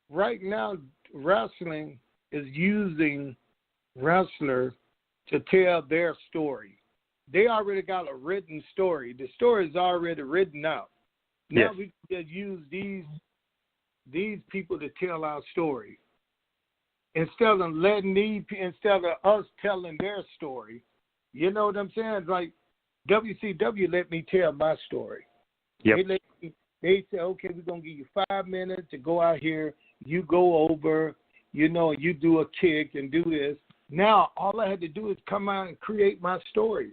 right now wrestling is using wrestlers to tell their story. They already got a written story. The story is already written out. Now we can just use these people to tell our story. Instead of us telling their story. You know what I'm saying? Like WCW let me tell my story. Yep. They say, okay, we're going to give you 5 minutes to go out here. You go over, you do a kick and do this. Now, all I had to do is come out and create my story.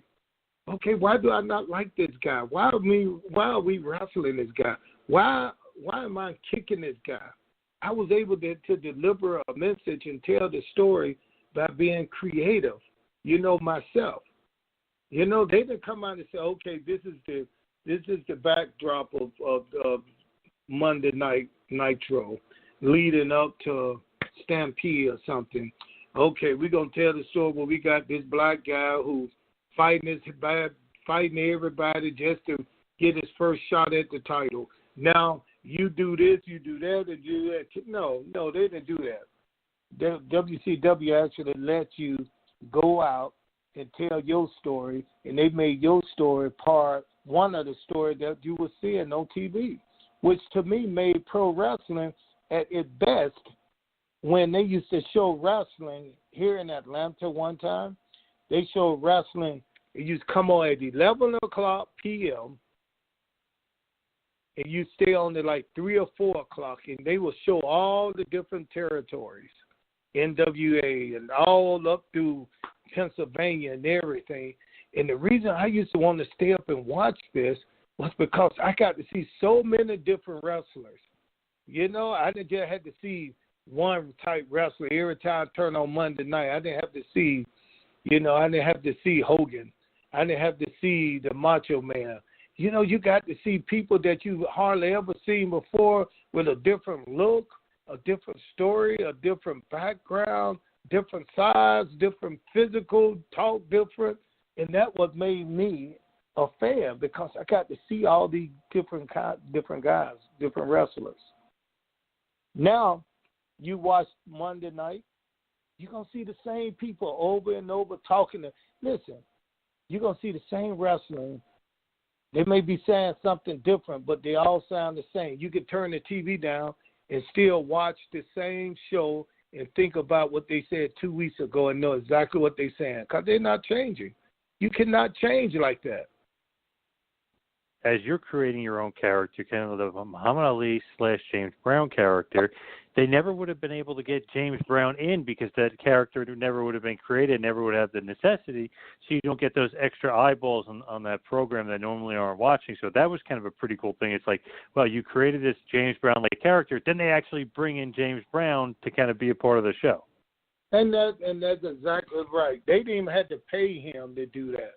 Okay, why do I not like this guy? Why are we wrestling this guy? Why am I kicking this guy? I was able to deliver a message and tell the story by being creative, myself. They didn't come out and say, okay, this is the backdrop of Monday Night Nitro leading up to Stampede or something. Okay, we're going to tell the story where we got this black guy who's fighting everybody just to get his first shot at the title. Now, you do this, you do that, and you do that. No, they didn't do that. WCW actually let you go out and tell your story, and they made your story one of the stories that you were seeing on TV, which to me made pro wrestling at its best when they used to show wrestling here in Atlanta one time. They showed wrestling. It used to come on at 11 o'clock p.m., and you stay on at like 3 or 4 o'clock, and they will show all the different territories, NWA, and all up through Pennsylvania and everything. And the reason I used to want to stay up and watch this was because I got to see so many different wrestlers. I didn't just have to see one type wrestler every time I turned on Monday night. I didn't have to see, I didn't have to see Hogan. I didn't have to see the Macho Man. You got to see people that you hardly ever seen before with a different look, a different story, a different background, different size, different physical, talk different. And that what made me a fan, because I got to see all these different guys, different wrestlers. Now, you watch Monday night, you're going to see the same people over and over talking. Listen, you're going to see the same wrestling. They may be saying something different, but they all sound the same. You can turn the TV down and still watch the same show and think about what they said 2 weeks ago and know exactly what they're saying, because they're not changing. You cannot change like that. As you're creating your own character, kind of the Muhammad Ali / James Brown character, they never would have been able to get James Brown in because that character never would have been created, never would have the necessity, so you don't get those extra eyeballs on that program that normally aren't watching. So that was kind of a pretty cool thing. It's like, well, you created this James Brown-like character, then they actually bring in James Brown to kind of be a part of the show. And that's exactly right. They didn't even have to pay him to do that.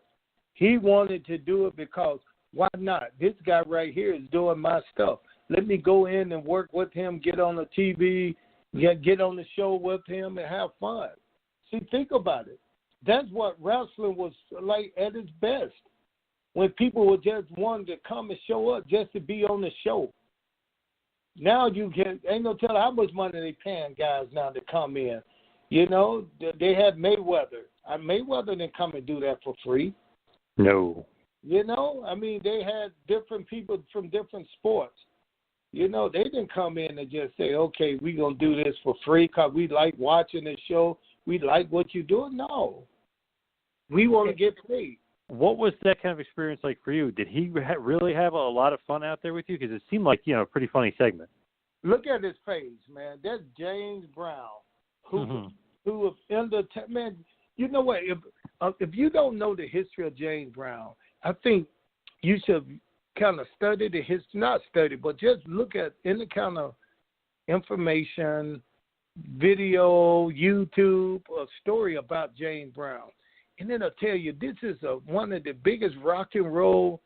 He wanted to do it because why not? This guy right here is doing my stuff. Let me go in and work with him, get on the TV, get on the show with him and have fun. See, think about it. That's what wrestling was like at its best, when people would just want to come and show up just to be on the show. Now ain't no telling how much money they paying guys now to come in. They had Mayweather. Mayweather didn't come and do that for free. No. They had different people from different sports. They didn't come in and just say, okay, we're going to do this for free because we like watching the show. We like what you're doing. No. We want to get paid. What was that kind of experience like for you? Did he really have a lot of fun out there with you? Because it seemed like, a pretty funny segment. Look at his face, man. That's James Brown, who was in the man. You know what? If you don't know the history of James Brown, I think you should kind of study the history. Not study, but just look at any kind of information, video, YouTube, a story about James Brown. And then I'll tell you, this is one of the biggest rock and roll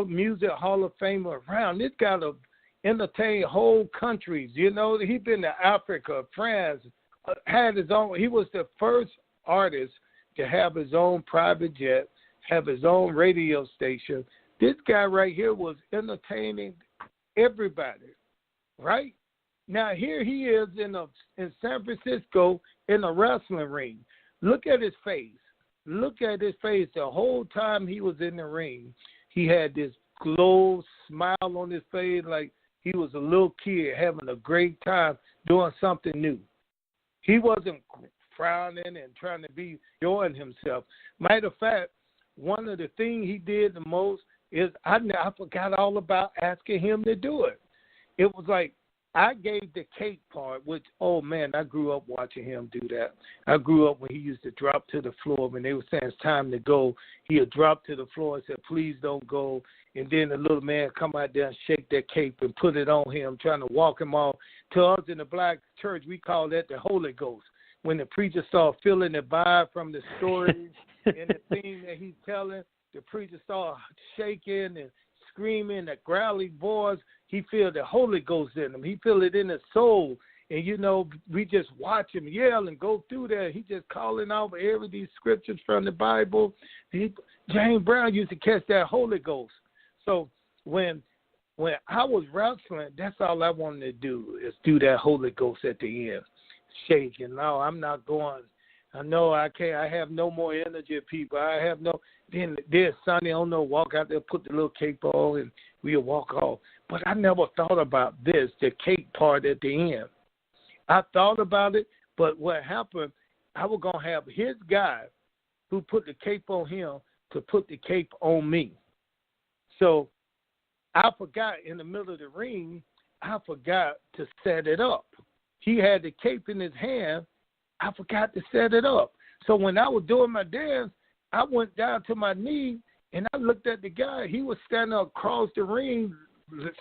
music Hall of Famer around. This guy to entertain whole countries. He's been to Africa, France, had his own. He was the first artist to have his own private jet, have his own radio station. This guy right here was entertaining everybody, right? Now here he is in San Francisco in a wrestling ring. Look at his face. Look at his face. The whole time he was in the ring, he had this glow, smile on his face like he was a little kid having a great time doing something new. He wasn't frowning and trying to be enjoying himself. Matter of fact, one of the things he did the most is I forgot all about asking him to do it. It was like I gave the cake part, which, oh, man, I grew up watching him do that. I grew up when he used to drop to the floor. When they were saying it's time to go, he would drop to the floor and say, please don't go. And then the little man come out there and shake that cape and put it on him, trying to walk him off. To us in the black church, we call that the Holy Ghost. When the preacher started feeling the vibe from the stories and the thing that he's telling, the preacher started shaking and screaming, that growly voice. He feel the Holy Ghost in him. He feel it in his soul. And, you know, we just watch him yell and go through that. He just calling out every these scriptures from the Bible. James Brown used to catch that Holy Ghost. So when I was wrestling, that's all I wanted to do is do that Holy Ghost at the end. Shaking. No, I'm not going. I know I can't. I have no more energy, people. I have no. Then there's Sonny, I don't know, walk out there, put the little cape on, and we'll walk off. But I never thought about this, the cape part at the end. I thought about it, but what happened, I was going to have his guy who put the cape on him to put the cape on me. So I forgot in the middle of the ring, I forgot to set it up. He had the cape in his hand. I forgot to set it up. So when I was doing my dance, I went down to my knee, and I looked at the guy. He was standing across the ring,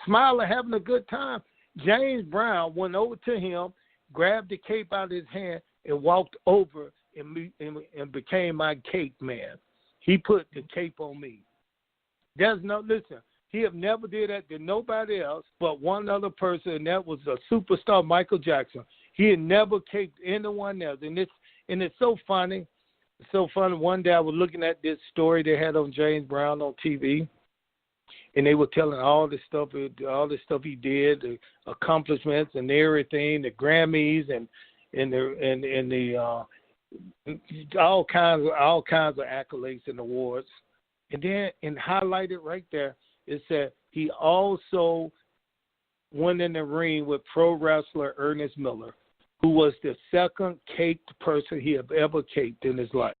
smiling, having a good time. James Brown went over to him, grabbed the cape out of his hand, and walked over and became my cape man. He put the cape on me. Listen, he have never did that to nobody else but one other person, and that was a superstar, Michael Jackson. He had never caped anyone else, and it's so funny. It's so funny. One day I was looking at this story they had on James Brown on TV, and they were telling all the stuff he did, the accomplishments and everything, the Grammys and the all kinds of accolades and awards. And then and highlighted right there, it said he also went in the ring with pro wrestler Ernest Miller, who was the second caped person he had ever caped in his life.